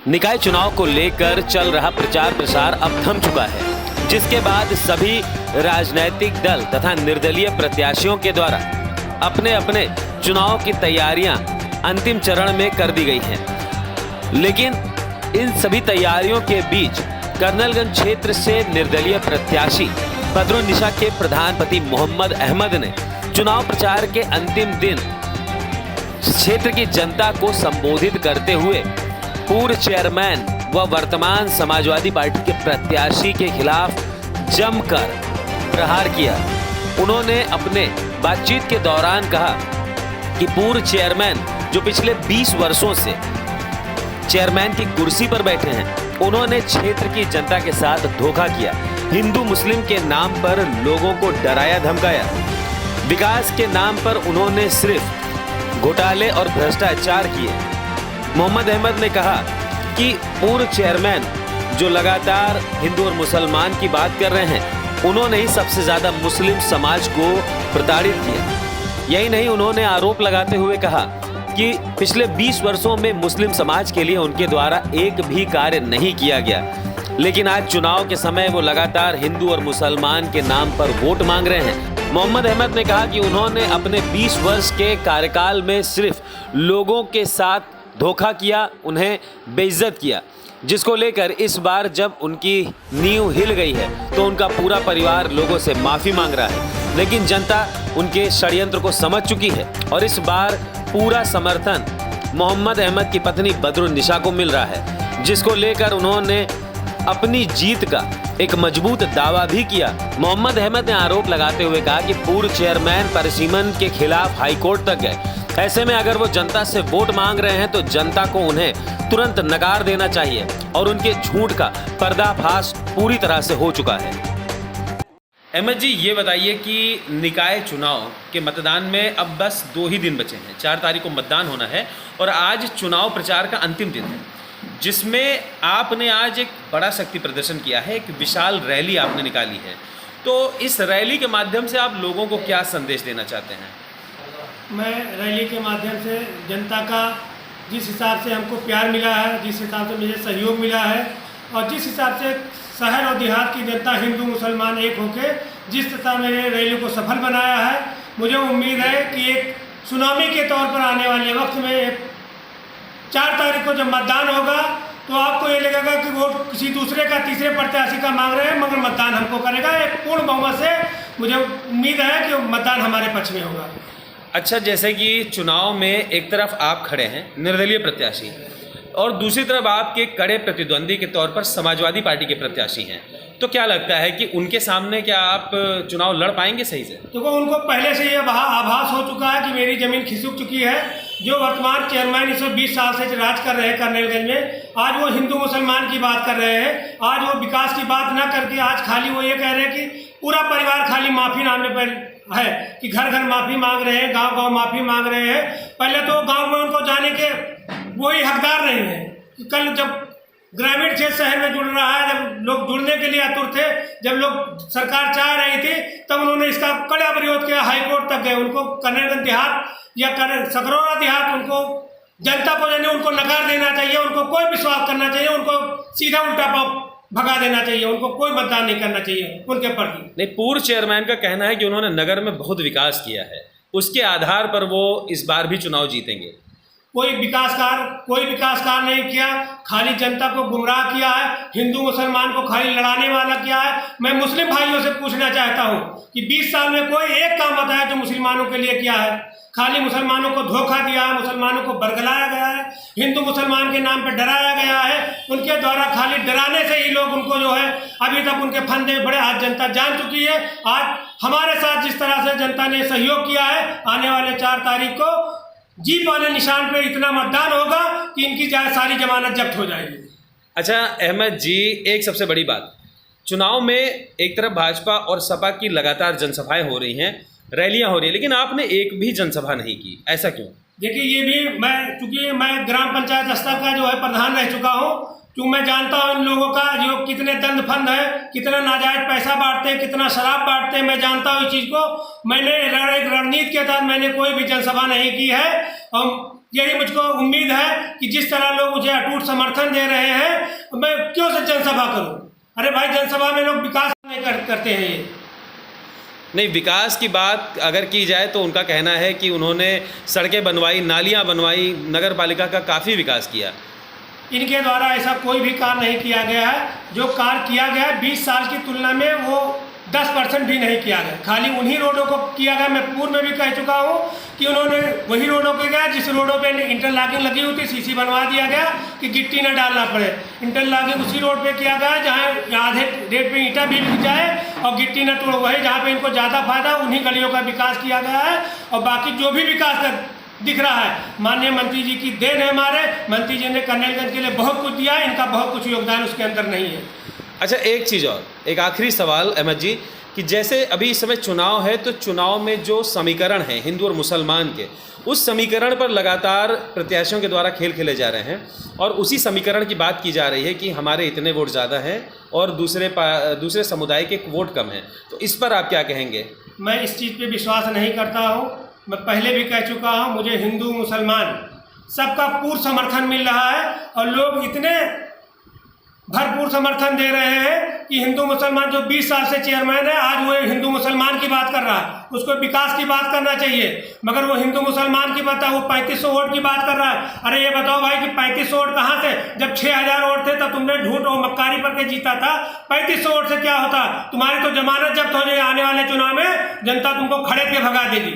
निकाय चुनाव को लेकर चल रहा प्रचार प्रसार अब थम चुका है, जिसके बाद सभी राजनीतिक दल तथा निर्दलीय प्रत्याशियों के द्वारा अपने अपने चुनाव की तैयारियां अंतिम चरण में कर दी गई हैं। लेकिन इन सभी तैयारियों के बीच कर्नलगंज क्षेत्र से निर्दलीय प्रत्याशी बदरुन्निसा के प्रधानपति मोहम्मद अहमद ने चुनाव प्रचार के अंतिम दिन क्षेत्र की जनता को संबोधित करते हुए पूर्व चेयरमैन व वर्तमान समाजवादी पार्टी के प्रत्याशी के खिलाफ जमकर प्रहार किया। उन्होंने अपने बातचीत के दौरान कहा कि पूर्व चेयरमैन जो पिछले 20 वर्षों से चेयरमैन की कुर्सी पर बैठे हैं, उन्होंने क्षेत्र की जनता के साथ धोखा किया। हिंदू मुस्लिम के नाम पर लोगों को डराया धमकाया। विकास के नाम पर उन्होंने सिर्फ घोटाले और भ्रष्टाचार किए। मोहम्मद अहमद ने कहा कि पूर्व चेयरमैन जो लगातार हिंदू और मुसलमान की बात कर रहे हैं, उन्होंने ही सबसे ज्यादा मुस्लिम समाज को प्रताड़ित किया। यही नहीं, उन्होंने आरोप लगाते हुए कहा कि पिछले 20 वर्षों में मुस्लिम समाज के लिए उनके द्वारा एक भी कार्य नहीं किया गया, लेकिन आज चुनाव के समय वो लगातार हिंदू और मुसलमान के नाम पर वोट मांग रहे हैं। मोहम्मद अहमद ने कहा कि उन्होंने अपने 20 वर्ष के कार्यकाल में सिर्फ लोगों के साथ धोखा किया, उन्हें बेइज्जत किया, जिसको लेकर इस बार जब उनकी नींव हिल गई है तो उनका पूरा परिवार लोगों से माफ़ी मांग रहा है। लेकिन जनता उनके षड्यंत्र को समझ चुकी है और इस बार पूरा समर्थन मोहम्मद अहमद की पत्नी बदरुन्निसा को मिल रहा है, जिसको लेकर उन्होंने अपनी जीत का एक मजबूत दावा भी किया। मोहम्मद अहमद ने आरोप लगाते हुए कहा कि पूर्व चेयरमैन परिसीमन के खिलाफ हाईकोर्ट तक गए। ऐसे में अगर वो जनता से वोट मांग रहे हैं तो जनता को उन्हें तुरंत नकार देना चाहिए और उनके झूठ का पर्दाफाश पूरी तरह से हो चुका है। अहमद जी, ये बताइए कि निकाय चुनाव के मतदान में अब बस 2 ही दिन बचे हैं। 4 तारीख को मतदान होना है और आज चुनाव प्रचार का अंतिम दिन है, जिसमें आपने आज एक बड़ा शक्ति प्रदर्शन किया है, एक विशाल रैली आपने निकाली है। तो इस रैली के माध्यम से आप लोगों को क्या संदेश देना चाहते हैं? मैं रैली के माध्यम से जनता का जिस हिसाब से हमको प्यार मिला है, जिस हिसाब से मुझे सहयोग मिला है और जिस हिसाब से शहर और देहात की जनता हिंदू मुसलमान एक होकर जिस तरह मेरे रैली को सफल बनाया है, मुझे उम्मीद है कि एक सुनामी के तौर पर आने वाले वक्त में 4 तारीख को जब मतदान होगा तो आपको ये लगेगा कि वोट किसी दूसरे का, तीसरे प्रत्याशी का मांग रहे हैं, मगर मतदान हमको करेगा। एक पूर्ण बहुमत से मुझे उम्मीद है कि मतदान हमारे पक्ष में होगा। अच्छा, जैसे कि चुनाव में एक तरफ आप खड़े हैं निर्दलीय प्रत्याशी और दूसरी तरफ आपके कड़े प्रतिद्वंदी के तौर पर समाजवादी पार्टी के प्रत्याशी हैं, तो क्या लगता है कि उनके सामने क्या आप चुनाव लड़ पाएंगे सही से? तो उनको पहले से ये आभास हो चुका है कि मेरी ज़मीन खिसक चुकी है। जो वर्तमान चेयरमैन 120 साल से राज कर रहे हैं कर्नलगंज में, आज वो हिंदू मुसलमान की बात कर रहे हैं। आज वो विकास की बात ना करके आज खाली वो ये कह रहे हैं कि पूरा परिवार खाली माफ़ी नामने पर है कि घर घर माफ़ी मांग रहे हैं, गांव गांव माफ़ी मांग रहे हैं। पहले तो गांव में उनको जाने के वही हकदार नहीं है कि कल जब ग्रामीण क्षेत्र शहर में जुड़ रहा है, जब लोग जुड़ने के लिए आतुर थे, जब लोग सरकार चाह रही थी, तब उन्होंने इसका कड़ा विरोध किया, हाईकोर्ट तक गए। उनको कर्नलगंज देहात या सकरौरा देहात उनको जनता को जाने उनको नकार देना चाहिए, उनको कोई विश्वास करना चाहिए, उनको सीधा उल्टा भगा देना चाहिए, उनको कोई मतदान नहीं करना चाहिए उनके प्रति। नहीं, पूर्व चेयरमैन का कहना है कि उन्होंने नगर में बहुत विकास किया है, उसके आधार पर वो इस बार भी चुनाव जीतेंगे। कोई विकास कार्य नहीं किया, खाली जनता को गुमराह किया है, हिंदू मुसलमान को खाली लड़ाने वाला किया है। मैं मुस्लिम भाइयों से पूछना चाहता हूँ कि 20 साल में कोई एक काम बताया जो मुसलमानों के लिए किया है? खाली मुसलमानों को धोखा दिया है, मुसलमानों को बरगलाया गया है, हिंदू मुसलमान के नाम पर डराया गया है। उनके द्वारा खाली डराने से ही लोग उनको जो है अभी तक उनके फंदे बड़े आज जनता जान चुकी है। आज हमारे साथ जिस तरह से जनता ने सहयोग किया है, आने वाले 4 तारीख को जीप वाले निशान पे इतना मतदान होगा कि इनकी सारी जमानत जब्त हो जाएगी। अच्छा अहमद जी, एक सबसे बड़ी बात, चुनाव में एक तरफ भाजपा और सपा की लगातार जनसभाएं हो रही हैं, रैलियां हो रही हैं, लेकिन आपने एक भी जनसभा नहीं की, ऐसा क्यों? देखिए, ये भी चूंकि मैं ग्राम पंचायत स्तर का जो है प्रधान रह चुका हूँ, क्यों मैं जानता हूँ इन लोगों का जो कितने दंड फंद है, कितना नाजायज पैसा बांटते हैं, कितना शराब बांटते हैं। मैं जानता हूँ इस चीज़ को। मैंने एक रणनीति के तहत मैंने कोई भी जनसभा नहीं की है और यही मुझको उम्मीद है कि जिस तरह लोग मुझे अटूट समर्थन दे रहे हैं, मैं क्यों से जनसभा करूं? अरे भाई, जनसभा में लोग विकास नहीं करते हैं। ये नहीं, विकास की बात अगर की जाए तो उनका कहना है कि उन्होंने सड़कें बनवाई, नालियां बनवाई, नगर पालिका का काफ़ी विकास किया। इनके द्वारा ऐसा कोई भी कार्य नहीं किया गया है। जो कार्य किया गया है 20 साल की तुलना में वो 10% भी नहीं किया गया। खाली उन्हीं रोडों को किया गया। मैं पूर्व में भी कह चुका हूँ कि उन्होंने वही रोडों को गया जिस रोडों पे इंटरलॉकिंग लगी हुई थी, सीसी बनवा दिया गया कि गिट्टी न डालना पड़े। इंटरलॉकिंग उसी रोड पे किया गया जहाँ आधे रेट पे ईंटा भी बिक जाए और गिट्टी न तोड़, वही जहाँ पे इनको ज़्यादा फायदा, उन्हीं गलियों का विकास किया गया है। और बाकी जो भी विकास दिख रहा है, माननीय मंत्री जी की देन है। हमारे मंत्री जी ने कन्नैलगंज के लिए बहुत कुछ दिया है, इनका बहुत कुछ योगदान उसके अंदर नहीं है। अच्छा, एक चीज़ और, एक आखिरी सवाल अहमद जी, कि जैसे अभी इस समय चुनाव है तो चुनाव में जो समीकरण है हिंदू और मुसलमान के, उस समीकरण पर लगातार प्रत्याशियों के द्वारा खेल खेले जा रहे हैं और उसी समीकरण की बात की जा रही है कि हमारे इतने वोट ज़्यादा हैं और दूसरे समुदाय के वोट कम हैं। तो इस पर आप क्या कहेंगे? मैं इस चीज़ पे विश्वास नहीं करता हूँ। मैं पहले भी कह चुका हूँ, मुझे हिंदू मुसलमान सबका पूर्ण समर्थन मिल रहा है और लोग इतने भरपूर समर्थन दे रहे हैं कि हिंदू मुसलमान जो 20 साल से चेयरमैन है, आज वो हिंदू मुसलमान की बात कर रहा है। उसको विकास की बात करना चाहिए, मगर वो हिंदू मुसलमान की बात है, वो 3500 वोट की बात कर रहा है। अरे ये बताओ भाई कि 3500 वोट कहाँ से? जब 6000 वोट थे तब तुमने झूठ और मक्कारी पर के जीता था। 3500 वोट से क्या होता? तुम्हारी तो जमानत जब्त हो जाए, आने वाले चुनाव में जनता तुमको खड़े के भगा देगी।